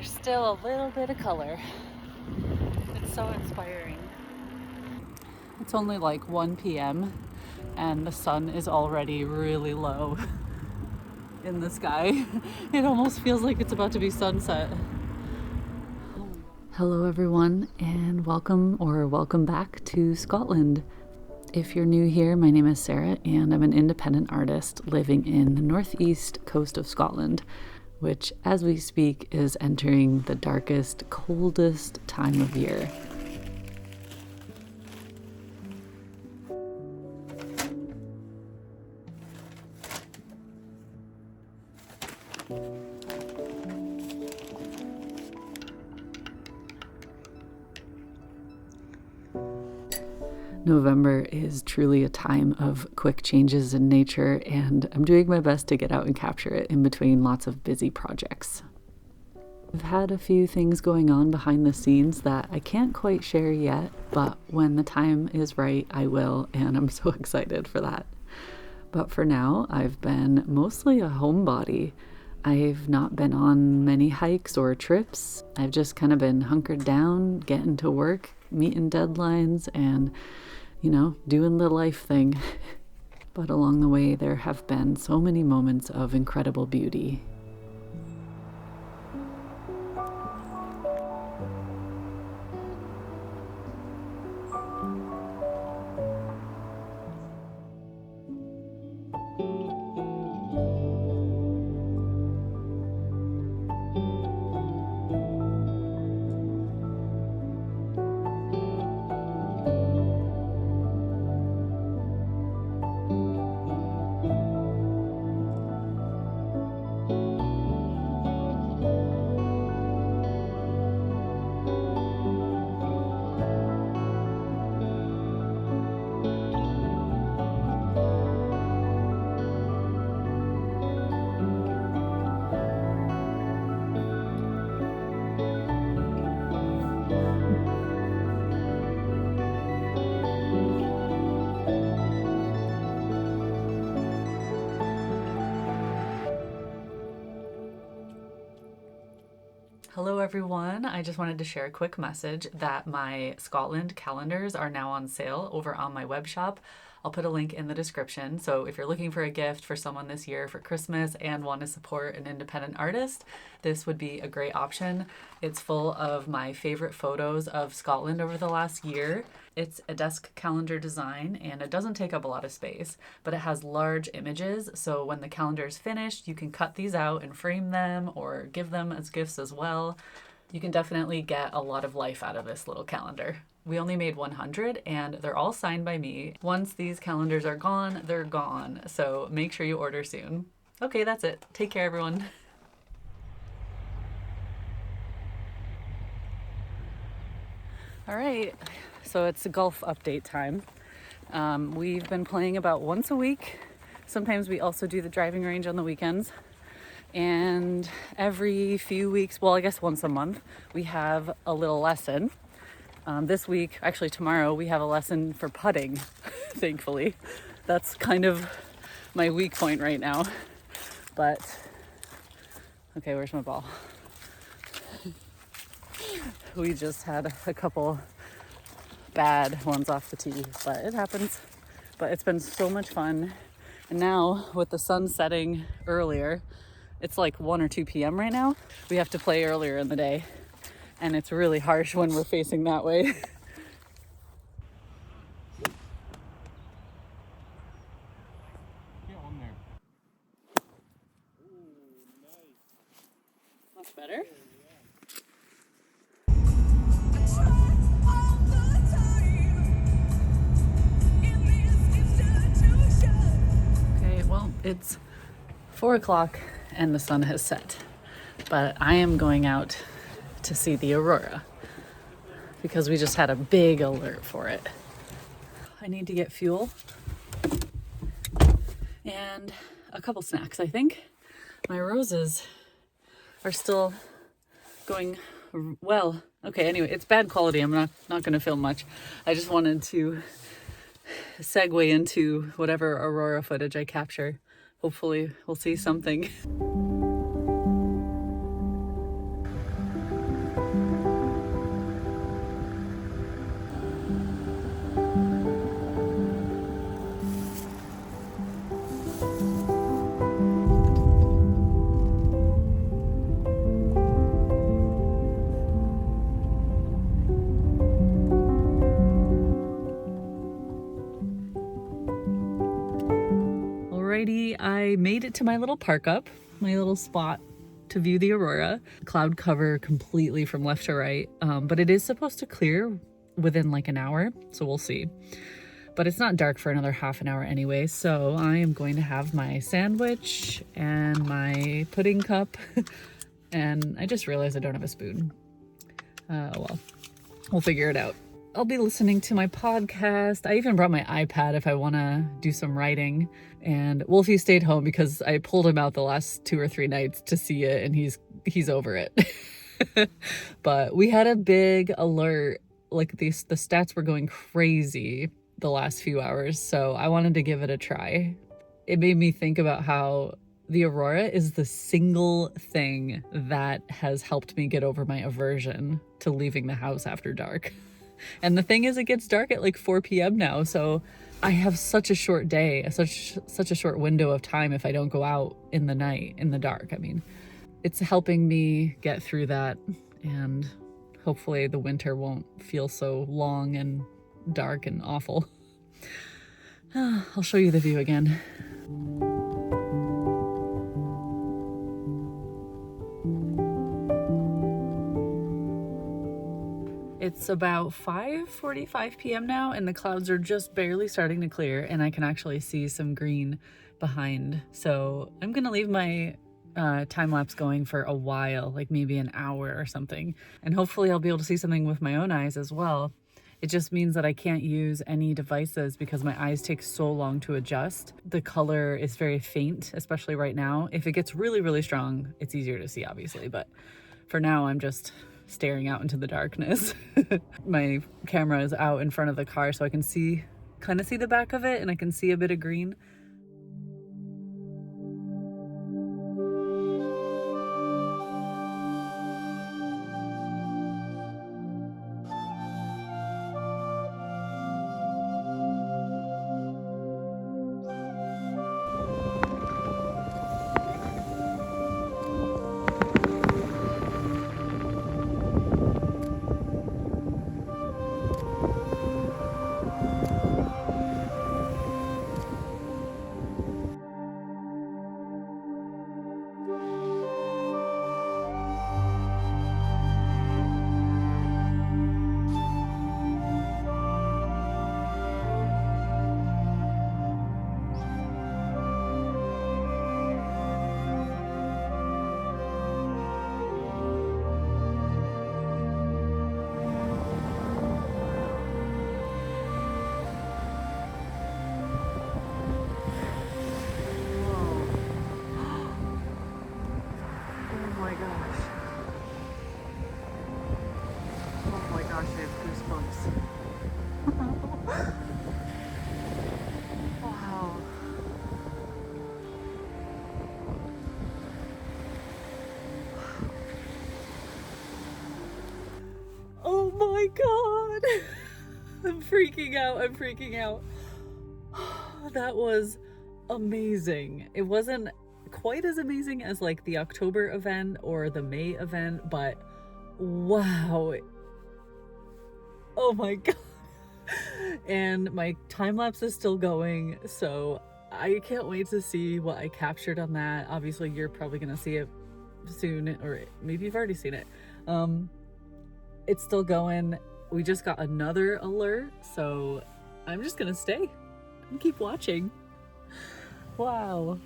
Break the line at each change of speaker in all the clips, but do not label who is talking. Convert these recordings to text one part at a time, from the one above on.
there's still a little bit of color. It's so inspiring. It's only like 1 p.m. and the sun is already really low in the sky. It almost feels like it's about to be sunset. Hello everyone, and welcome back to Scotland. If you're new here, my name is Sarah and I'm an independent artist living in the northeast coast of Scotland, which as we speak is entering the darkest, coldest time of year. November is truly a time of quick changes in nature, and I'm doing my best to get out and capture it in between lots of busy projects. I've had a few things going on behind the scenes that I can't quite share yet, but when the time is right, I will, and I'm so excited for that. But for now, I've been mostly a homebody. I've not been on many hikes or trips. I've just kind of been hunkered down, getting to work, meeting deadlines, and doing the life thing. But along the way, there have been so many moments of incredible beauty. Hello everyone, I just wanted to share a quick message that my Scotland calendars are now on sale over on my web shop. I'll put a link in the description, so if you're looking for a gift for someone this year for Christmas and want to support an independent artist, this would be a great option. It's full of my favorite photos of Scotland over the last year. It's a desk calendar design and it doesn't take up a lot of space, but it has large images, so when the calendar is finished, you can cut these out and frame them or give them as gifts as well. You can definitely get a lot of life out of this little calendar. We only made 100 and they're all signed by me. Once these calendars are gone, they're gone, so make sure you order soon. Okay, that's it. Take care, everyone. All right, so it's a golf update time. We've been playing about once a week. Sometimes we also do the driving range on the weekends. And every few weeks, well, I guess once a month, we have a little lesson. This week, actually tomorrow, we have a lesson for putting, thankfully. That's kind of my weak point right now. But, okay, where's my ball? We just had a couple bad ones off the tee, but it happens. But it's been so much fun. And now with the sun setting earlier, it's like 1 or 2 p.m. right now. We have to play earlier in the day. And it's really harsh when we're facing that way. Get on there. Ooh, nice. Much better. Well, it's 4 o'clock and the sun has set, but I am going out to see the Aurora because we just had a big alert for it. I need to get fuel and a couple snacks, I think. My roses are still going well. Okay, anyway, it's bad quality. I'm not going to film much. I just wanted to segue into whatever Aurora footage I capture. Hopefully we'll see something. I made it to my little park up, my little spot to view the aurora. Cloud cover completely from left to right, but it is supposed to clear within like an hour, so we'll see. But it's not dark for another half an hour anyway, so I am going to have my sandwich and my pudding cup. And I just realized I don't have a spoon. Well, we'll figure it out. I'll be listening to my podcast. I even brought my iPad if I want to do some writing. And Wolfie stayed home because I pulled him out the last 2 or 3 nights to see it, and he's over it. But we had a big alert. Like the stats were going crazy the last few hours, so I wanted to give it a try. It made me think about how the aurora is the single thing that has helped me get over my aversion to leaving the house after dark. And the thing is, it gets dark at like 4 p.m. now, so I have such a short day, such a short window of time if I don't go out in the night, in the dark. I mean, it's helping me get through that, and hopefully the winter won't feel so long and dark and awful. I'll show you the view again. It's about 5:45 p.m. now, and the clouds are just barely starting to clear, and I can actually see some green behind. So I'm gonna leave my time lapse going for a while, like maybe an hour or something, and hopefully I'll be able to see something with my own eyes as well. It just means that I can't use any devices because my eyes take so long to adjust. The color is very faint, especially right now. If it gets really, really strong, it's easier to see, obviously, but for now I'm just staring out into the darkness. My camera is out in front of the car so I can kind of see the back of it, and I can see a bit of green. Gosh, I have goosebumps. Wow. Oh my God. I'm freaking out. That was amazing. It wasn't quite as amazing as like the October event or the May event, but wow. Oh my God. And my time lapse is still going, so I can't wait to see what I captured on that. Obviously you're probably gonna see it soon, or maybe you've already seen it. It's still going. We just got another alert, so I'm just gonna stay and keep watching. Wow.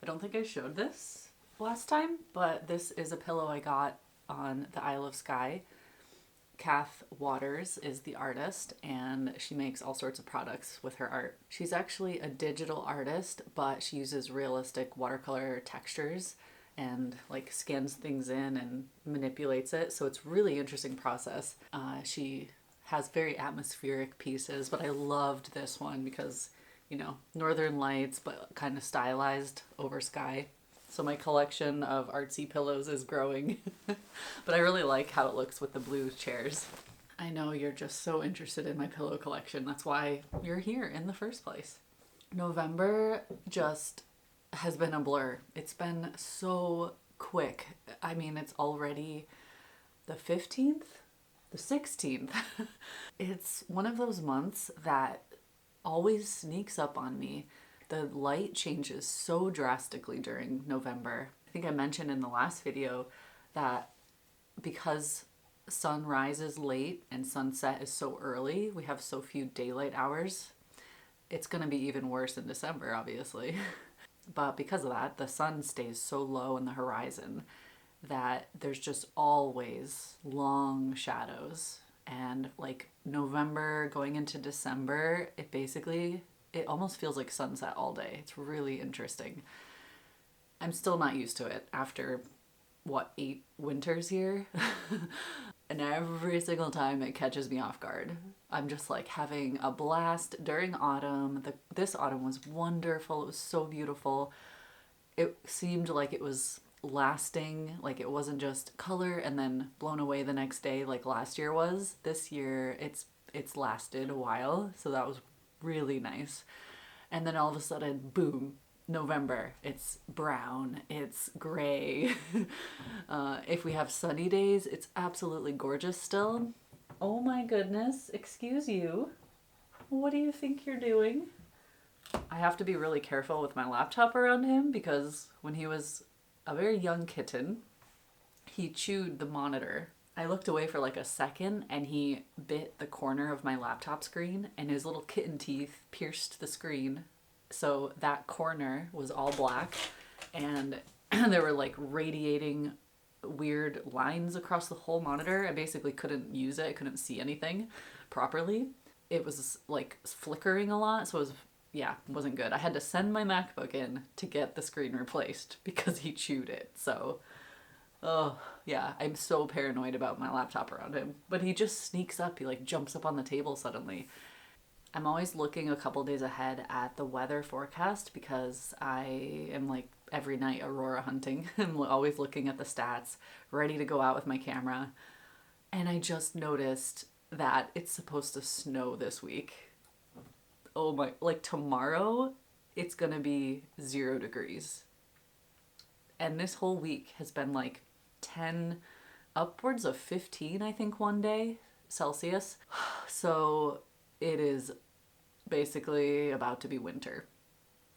I don't think I showed this last time, but this is a pillow I got on the Isle of Skye. Kath Waters is the artist, and she makes all sorts of products with her art. She's actually a digital artist, but she uses realistic watercolor textures and like scans things in and manipulates it. So it's really interesting process. She has very atmospheric pieces, but I loved this one because, you know, Northern Lights, but kind of stylized over Skye. So my collection of artsy pillows is growing, but I really like how it looks with the blue chairs. I know you're just so interested in my pillow collection. That's why you're here in the first place. November just has been a blur. It's been so quick. I mean, it's already the 15th, the 16th. It's one of those months that always sneaks up on me. The light changes so drastically during November. I think I mentioned in the last video that because sun rises late and sunset is so early, we have so few daylight hours. It's going to be even worse in December, obviously. But because of that, the sun stays so low in the horizon that there's just always long shadows. And like November going into December, it almost feels like sunset all day. It's really interesting. I'm still not used to it after, 8 winters here? And every single time it catches me off guard. I'm just like having a blast during autumn. This autumn was wonderful. It was so beautiful. It seemed like it was lasting, like it wasn't just color and then blown away the next day like last year was. This year it's lasted a while, so that was really nice. And then all of a sudden, boom, November. It's brown, it's gray. If we have sunny days, it's absolutely gorgeous still. Oh my goodness, excuse you. What do you think you're doing? I have to be really careful with my laptop around him because when he was a very young kitten, he chewed the monitor. I looked away for like a second and he bit the corner of my laptop screen and his little kitten teeth pierced the screen. So that corner was all black and there were like radiating weird lines across the whole monitor. I basically couldn't use it. I couldn't see anything properly. It was like flickering a lot. So it wasn't good. I had to send my MacBook in to get the screen replaced because he chewed it. So oh, yeah, I'm so paranoid about my laptop around him. But he just sneaks up. He like jumps up on the table suddenly. I'm always looking a couple days ahead at the weather forecast because I am like every night Aurora hunting. I'm always looking at the stats, ready to go out with my camera. And I just noticed that it's supposed to snow this week. Oh my, like tomorrow, it's gonna be 0 degrees. And this whole week has been like 10, upwards of 15, I think, one day, Celsius. So it is basically about to be winter.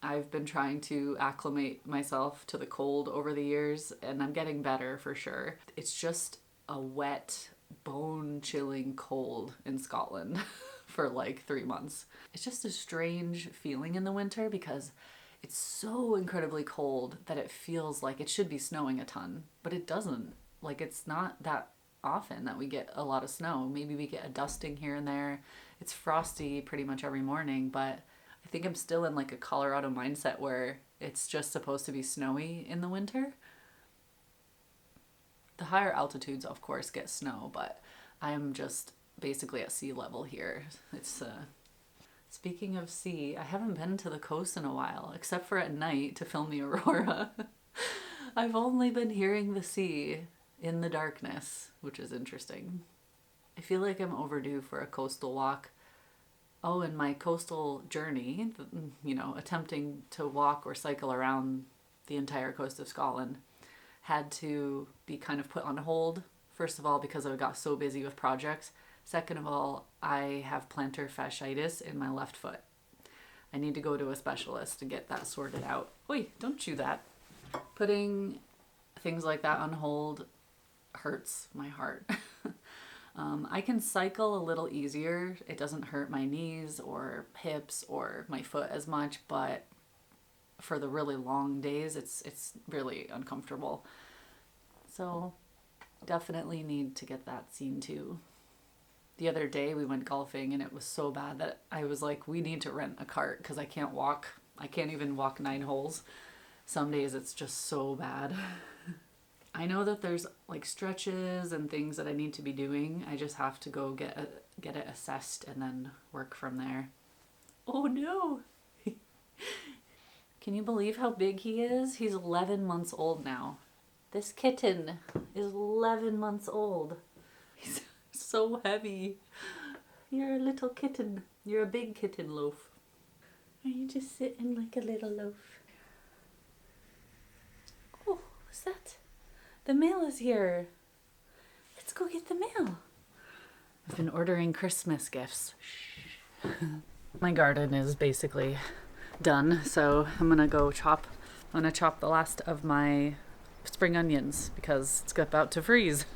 I've been trying to acclimate myself to the cold over the years, and I'm getting better for sure. It's just a wet, bone-chilling cold in Scotland for like 3 months. It's just a strange feeling in the winter because it's so incredibly cold that it feels like it should be snowing a ton, but it doesn't. Like, it's not that often that we get a lot of snow. Maybe we get a dusting here and there. It's frosty pretty much every morning, but I think I'm still in like a Colorado mindset where it's just supposed to be snowy in the winter. The higher altitudes, of course, get snow, but I'm just basically at sea level here. It's speaking of sea, I haven't been to the coast in a while, except for at night to film the Aurora. I've only been hearing the sea in the darkness, which is interesting. I feel like I'm overdue for a coastal walk. Oh, and my coastal journey, attempting to walk or cycle around the entire coast of Scotland, had to be kind of put on hold. First of all, because I got so busy with projects. Second of all, I have plantar fasciitis in my left foot. I need to go to a specialist to get that sorted out. Oi, don't chew that. Putting things like that on hold hurts my heart. I can cycle a little easier. It doesn't hurt my knees or hips or my foot as much, but for the really long days, it's really uncomfortable. So definitely need to get that seen too. The other day we went golfing and it was so bad that I was like, we need to rent a cart because I can't walk. I can't even walk 9 holes. Some days it's just so bad. I know that there's like stretches and things that I need to be doing. I just have to go get it assessed and then work from there. Oh no! Can you believe how big he is? He's 11 months old now. This kitten is 11 months old. He's so heavy. You're a little kitten. You're a big kitten loaf. Are you just sitting like a little loaf? Oh, what's that? The mail is here. Let's go get the mail. I've been ordering Christmas gifts. My garden is basically done, so I'm gonna go chop. I'm gonna chop the last of my spring onions because it's about to freeze.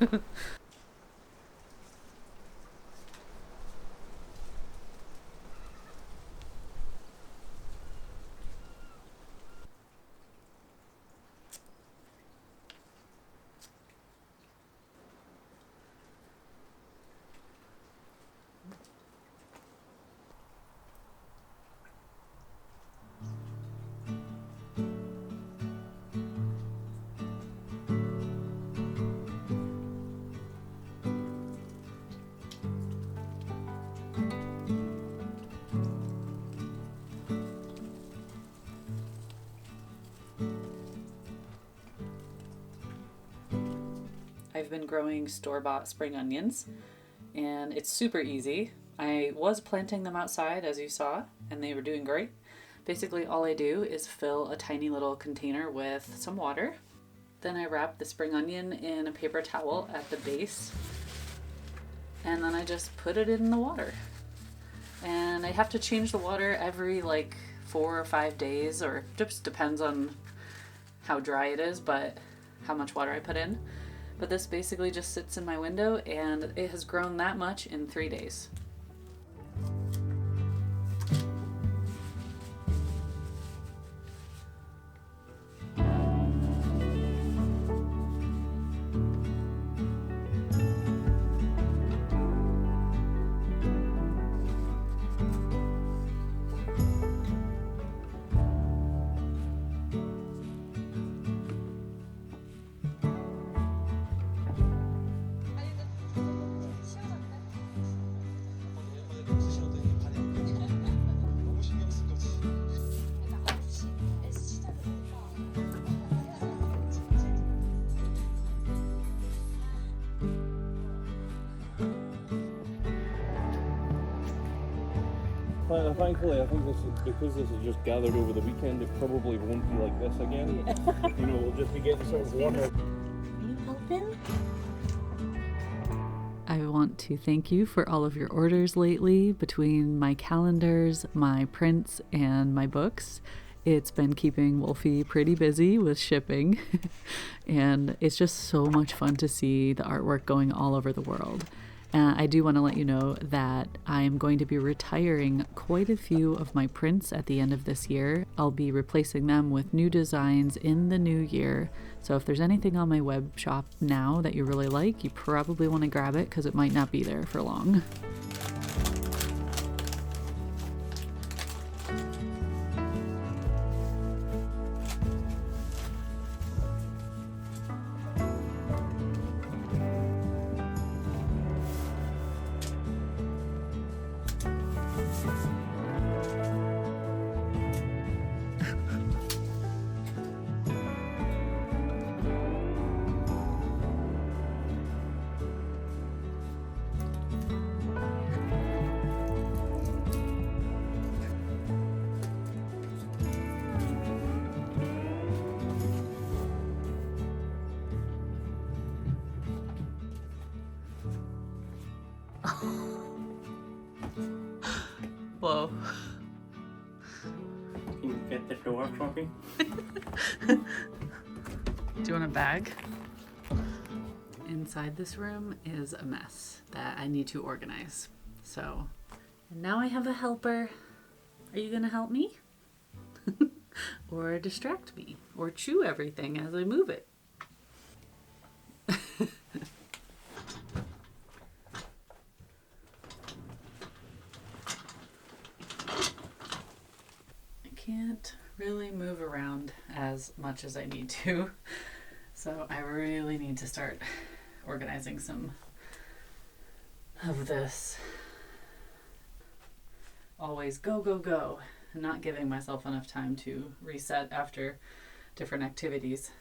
I've been growing store-bought spring onions and it's super easy. I was planting them outside as you saw and they were doing great. Basically all I do is fill a tiny little container with some water. Then I wrap the spring onion in a paper towel at the base and then I just put it in the water. And I have to change the water every like 4 or 5 days, or just depends on how dry it is, but how much water I put in. But this basically just sits in my window and it has grown that much in 3 days.
Thankfully, I think this is because this is just gathered over the weekend. It probably won't be like this again. Yeah. You know, we'll just be getting sort of warmer.
Are you helping? I want to thank you for all of your orders lately between my calendars, my prints, and my books. It's been keeping Wolfie pretty busy with shipping, and it's just so much fun to see the artwork going all over the world. I do want to let you know that I am going to be retiring quite a few of my prints at the end of this year. I'll be replacing them with new designs in the new year. So if there's anything on my web shop now that you really like, you probably want to grab it because it might not be there for long. Whoa.
Can you get the door for me?
Do you want a bag? Inside this room is a mess that I need to organize. So, and now I have a helper. Are you gonna help me? or distract me or chew everything as I move it. I can't really move around as much as I need to, so I really need to start organizing some of this. Always go, go, go, and not giving myself enough time to reset after different activities.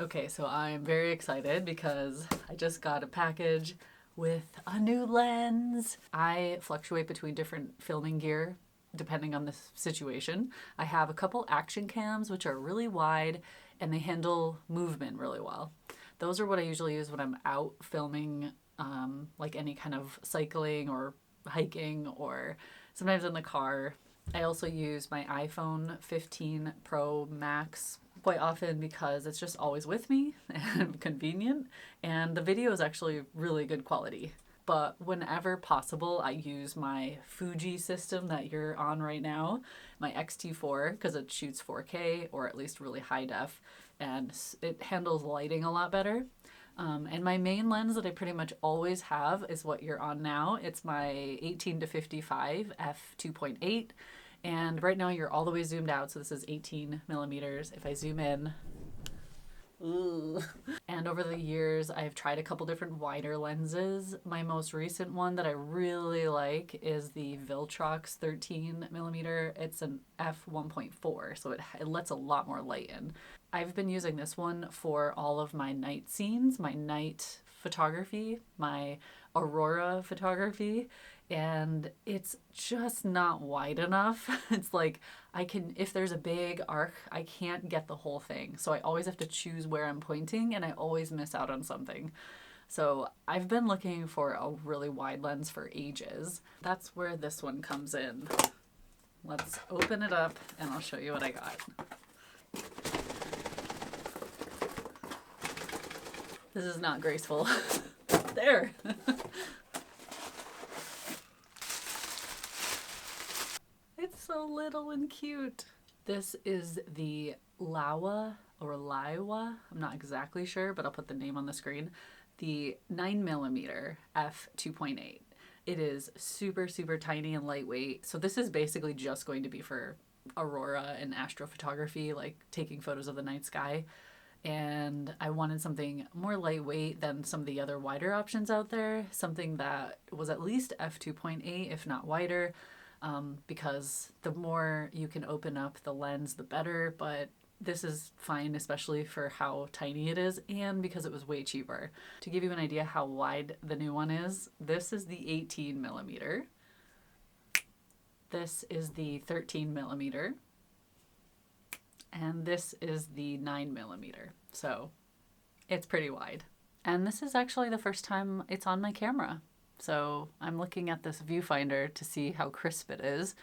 Okay, so I'm very excited because I just got a package with a new lens. I fluctuate between different filming gear depending on the situation. I have a couple action cams which are really wide and they handle movement really well. Those are what I usually use when I'm out filming, like any kind of cycling or hiking or sometimes in the car. I also use my iPhone 15 Pro Max quite often because it's just always with me and convenient, and the video is actually really good quality. But whenever possible, I use my Fuji system that you're on right now, my X-T4, because it shoots 4K or at least really high def, and it handles lighting a lot better. And my main lens that I pretty much always have is what you're on now. It's my 18 to 55 f2.8. And right now you're all the way zoomed out, so this is 18 millimeters. If I zoom in, ooh. And over the years, I've tried a couple different wider lenses. My most recent one that I really like is the Viltrox 13 millimeter. It's an f1.4, so it lets a lot more light in. I've been using this one for all of my night scenes, my night photography, my Aurora photography, and it's just not wide enough. It's like if there's a big arc, I can't get the whole thing. So I always have to choose where I'm pointing, and I always miss out on something. So I've been looking for a really wide lens for ages. That's where this one comes in. Let's open it up and I'll show you what I got. This is not graceful. There. It's so little and cute. This is the Lawa or Laiwa. I'm not exactly sure, but I'll put the name on the screen. The 9mm f2.8. It is super, super tiny and lightweight. So this is basically just going to be for aurora and astrophotography, like taking photos of the night sky. And I wanted something more lightweight than some of the other wider options out there. Something that was at least f2.8, if not wider, because the more you can open up the lens, the better. But this is fine, especially for how tiny it is and because it was way cheaper. To give you an idea how wide the new one is, this is the 18mm. This is the 13mm. And this is the 9mm. So it's pretty wide. And this is actually the first time it's on my camera. So I'm looking at this viewfinder to see how crisp it is,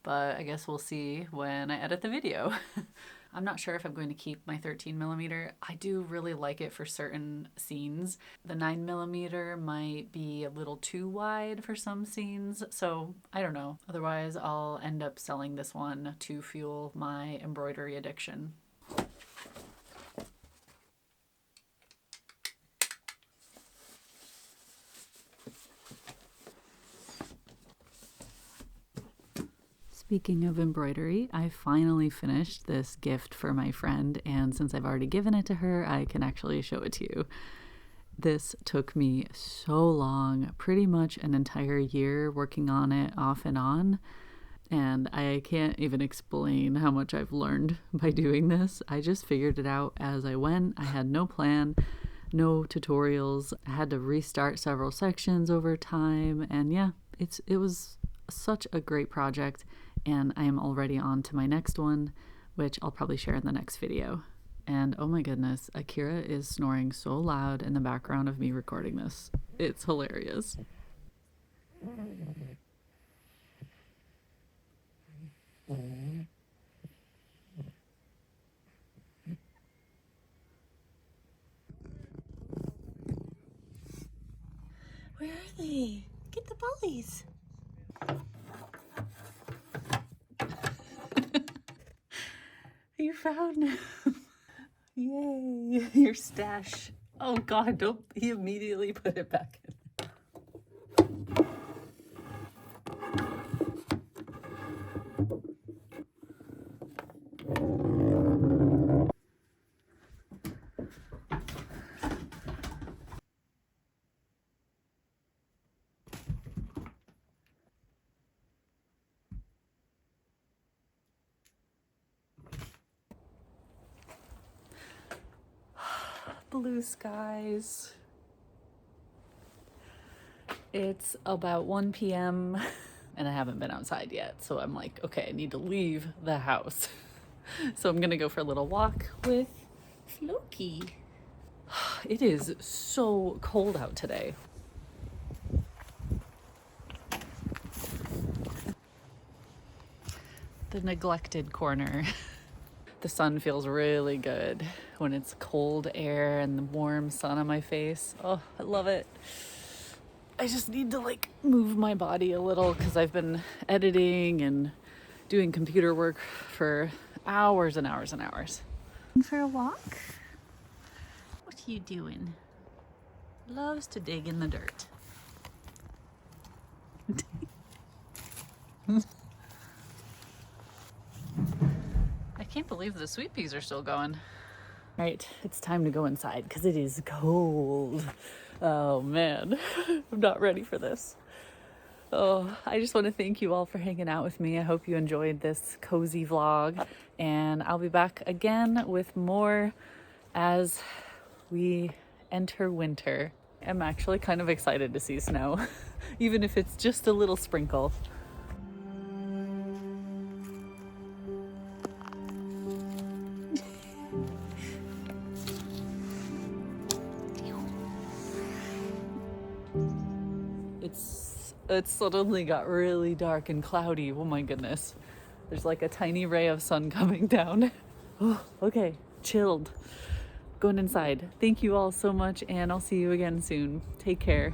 but I guess we'll see when I edit the video. I'm not sure if I'm going to keep my 13mm. I do really like it for certain scenes. The 9mm might be a little too wide for some scenes, so I don't know. Otherwise, I'll end up selling this one to fuel my embroidery addiction. Speaking of embroidery, I finally finished this gift for my friend, and since I've already given it to her, I can actually show it to you. This took me so long, pretty much an entire year working on it off and on, and I can't even explain how much I've learned by doing this. I just figured it out as I went. I had no plan, no tutorials. I had to restart several sections over time, and yeah, it was such a great project. And I am already on to my next one, which I'll probably share in the next video. And oh my goodness, Akira is snoring so loud in the background of me recording this. It's hilarious. Where are they? Get the bullies. You found him. Yay, your stash. Oh God, don't, he immediately put it back in. Blue skies. It's about 1 p.m. and I haven't been outside yet, so I'm like, okay, I need to leave the house. So I'm gonna go for a little walk with Floki. It is so cold out today. The neglected corner. The sun feels really good when it's cold air and the warm sun on my face. Oh, I love it. I just need to like move my body a little because I've been editing and doing computer work for hours and hours and hours. For a walk? What are you doing? Loves to dig in the dirt. I can't believe the sweet peas are still going. All right, it's time to go inside because it is cold. Oh man, I'm not ready for this. Oh, I just want to thank you all for hanging out with me. I hope you enjoyed this cozy vlog, and I'll be back again with more as we enter winter. I'm actually kind of excited to see snow, even if it's just a little sprinkle. It's suddenly got really dark and cloudy. Oh my goodness. There's like a tiny ray of sun coming down. Oh, okay, chilled. Going inside. Thank you all so much, and I'll see you again soon. Take care.